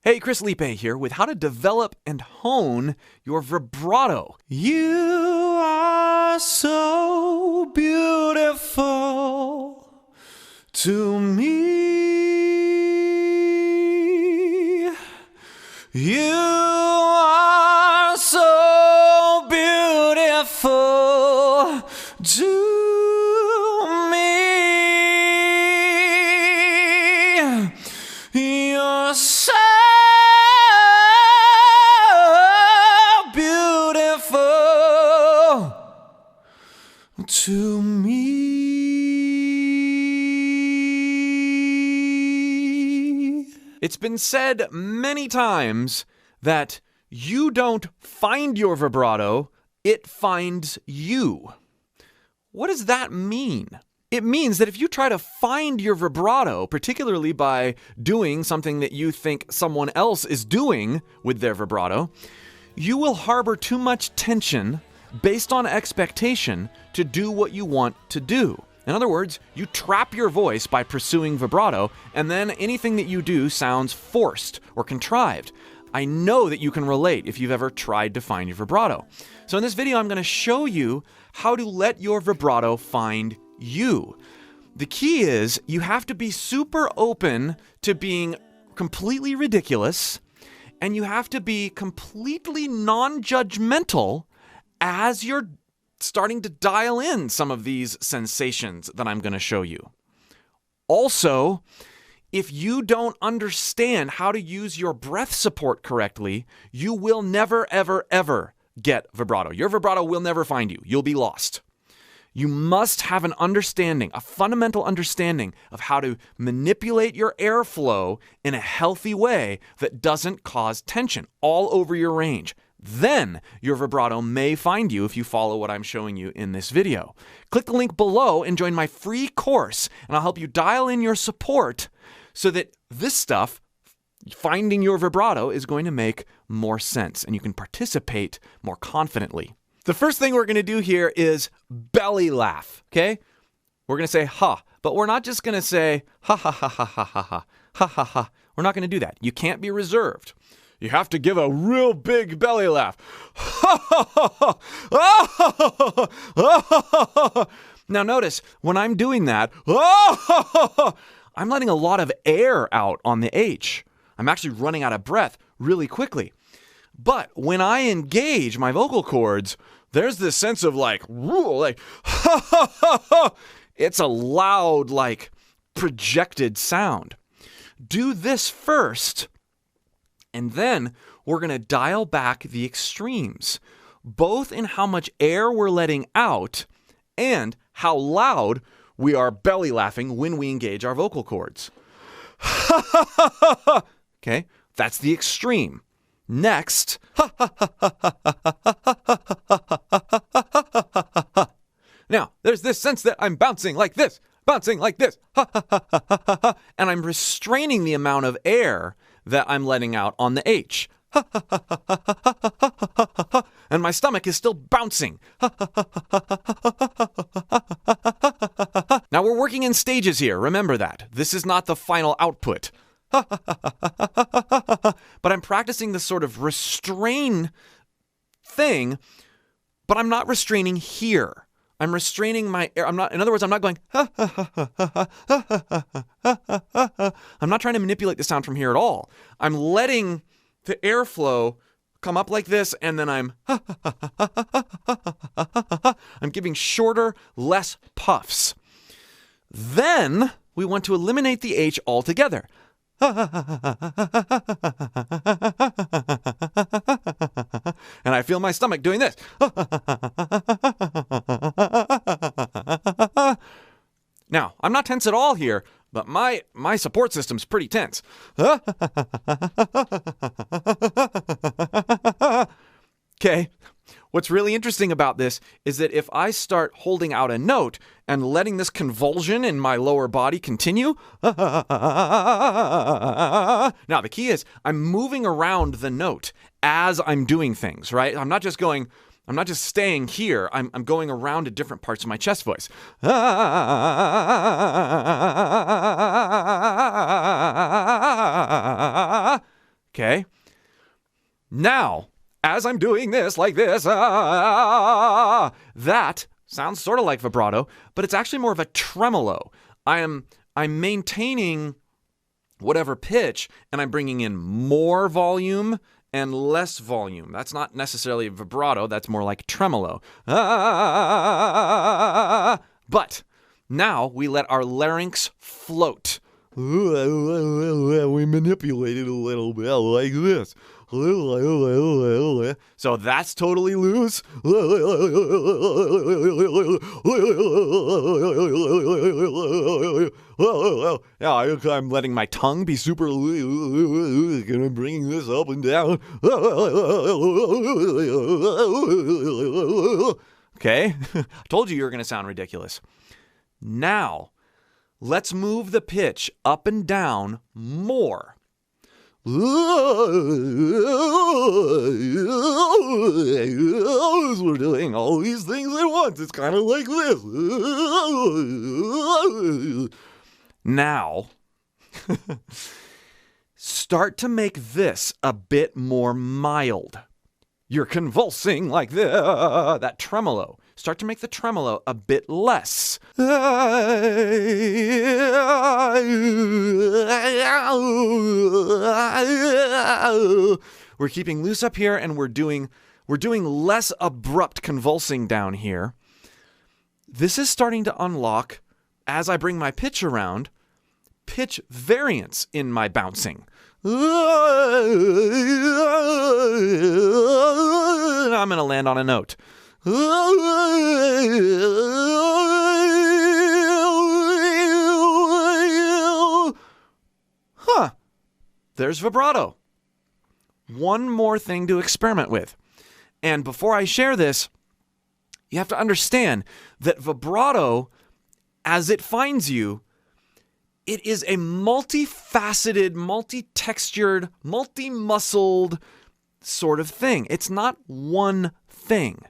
Hey, Chris Liepe here with how to develop and hone your vibrato. You are so beautiful to me. You are so beautiful to me. You're so to me. It's been said many times that you don't find your vibrato, it finds you. What does that mean? It means that if you try to find your vibrato, particularly by doing something that you think someone else is doing with their vibrato, you will harbor too much tension based on expectation to do what you want to do. In other words, you trap your voice by pursuing vibrato, and then anything that you do sounds forced or contrived. I know that you can relate if you've ever tried to find your vibrato. So in this video, I'm going to show you how to let your vibrato find you. The key is you have to be super open to being completely ridiculous, and you have to be completely non-judgmental as you're starting to dial in some of these sensations that I'm going to show you. Also, if you don't understand how to use your breath support correctly, you will never, ever, ever get vibrato. Your vibrato will never find you. You'll be lost. You must have an understanding, a fundamental understanding of how to manipulate your airflow in a healthy way that doesn't cause tension all over your range. Then your vibrato may find you if you follow what I'm showing you in this video. Click the link below and join my free course, and I'll help you dial in your support so that this stuff, finding your vibrato, is going to make more sense and you can participate more confidently. The first thing we're going to do here is belly laugh, okay? We're going to say ha, but we're not just going to say ha ha ha ha ha ha ha ha ha ha. We're not going to do that. You can't be reserved. You have to give a real big belly laugh. Now notice, when I'm doing that, I'm letting a lot of air out on the H. I'm actually running out of breath really quickly. But when I engage my vocal cords, there's this sense of it's a loud, projected sound. Do this first. And then we're going to dial back the extremes, both in how much air we're letting out and how loud we are belly laughing when we engage our vocal cords. Okay, that's the extreme. Next, now there's this sense that I'm bouncing like this, and I'm restraining the amount of air that I'm letting out on the H. And my stomach is still bouncing. Now we're working in stages here. Remember that. This is not the final output. But I'm practicing this sort of restrain thing, but I'm not restraining here. I'm restraining my air. In other words, I'm not going, I'm not trying to manipulate the sound from here at all. I'm letting the airflow come up like this, and then I'm giving shorter, less puffs. Then we want to eliminate the H altogether. And I feel my stomach doing this. Now, I'm not tense at all here, but my support system's pretty tense. Okay. What's really interesting about this is that if I start holding out a note and letting this convulsion in my lower body continue, now the key is I'm moving around the note as I'm doing things, right? I'm not just staying here. I'm going around to different parts of my chest voice. Okay? Now, as I'm doing this, like this, that sounds sort of like vibrato, but it's actually more of a tremolo. I'm maintaining whatever pitch, and I'm bringing in more volume and less volume. That's not necessarily vibrato. That's more like tremolo. But now we let our larynx float. We manipulate it a little bit like this. So that's totally loose. Yeah, I'm letting my tongue be super loose, and I'm bringing this up and down. Okay? I told you were going to sound ridiculous. Now, let's move the pitch up and down more. We're doing all these things at once. It's kind of like this. Now, start to make this a bit more mild. You're convulsing like this. That tremolo. Start to make the tremolo a bit less. We're keeping loose up here, and we're doing less abrupt convulsing down here. This is starting to unlock, as I bring my pitch around, pitch variance in my bouncing. I'm going to land on a note. Huh. There's vibrato. One more thing to experiment with. And before I share this, you have to understand that vibrato, as it finds you, it is a multifaceted, multi-textured, multi-muscled sort of thing. It's not one thing.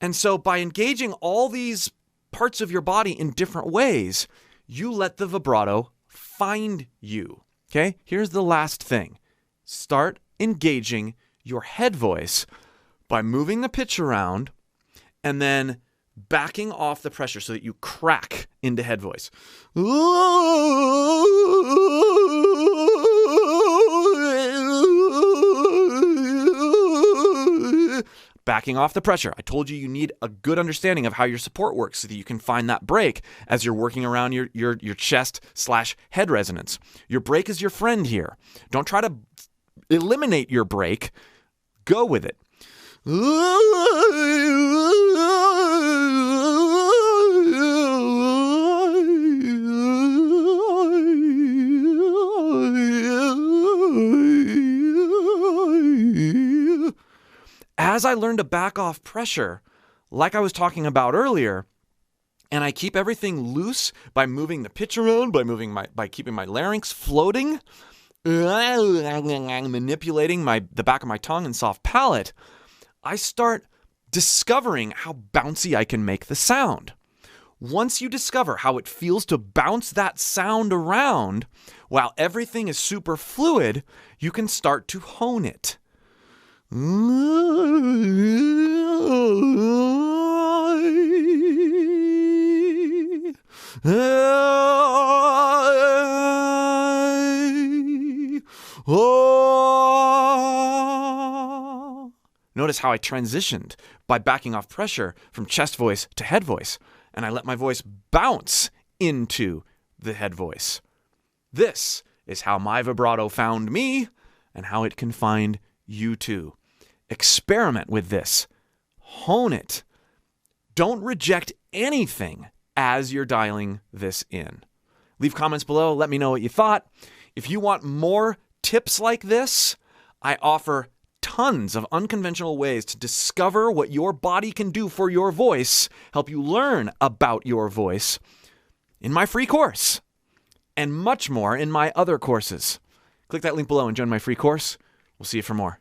And so by engaging all these parts of your body in different ways, you let the vibrato find you. Okay? Here's the last thing. Start engaging your head voice by moving the pitch around and then backing off the pressure so that you crack into head voice. Backing off the pressure. I told you need a good understanding of how your support works so that you can find that break as you're working around your chest/head resonance. Your break is your friend here. Don't try to eliminate your break. Go with it. As I learned to back off pressure, like I was talking about earlier, and I keep everything loose by moving the pitch around, by keeping my larynx floating, manipulating the back of my tongue and soft palate, I start discovering how bouncy I can make the sound. Once you discover how it feels to bounce that sound around, while everything is super fluid, you can start to hone it. Notice how I transitioned by backing off pressure from chest voice to head voice, and I let my voice bounce into the head voice. This is how my vibrato found me and how it can find you too. Experiment with this. Hone it. Don't reject anything as you're dialing this in. Leave comments below. Let me know what you thought. If you want more tips like this, I offer tons of unconventional ways to discover what your body can do for your voice, help you learn about your voice in my free course, and much more in my other courses. Click that link below and join my free course. We'll see you for more.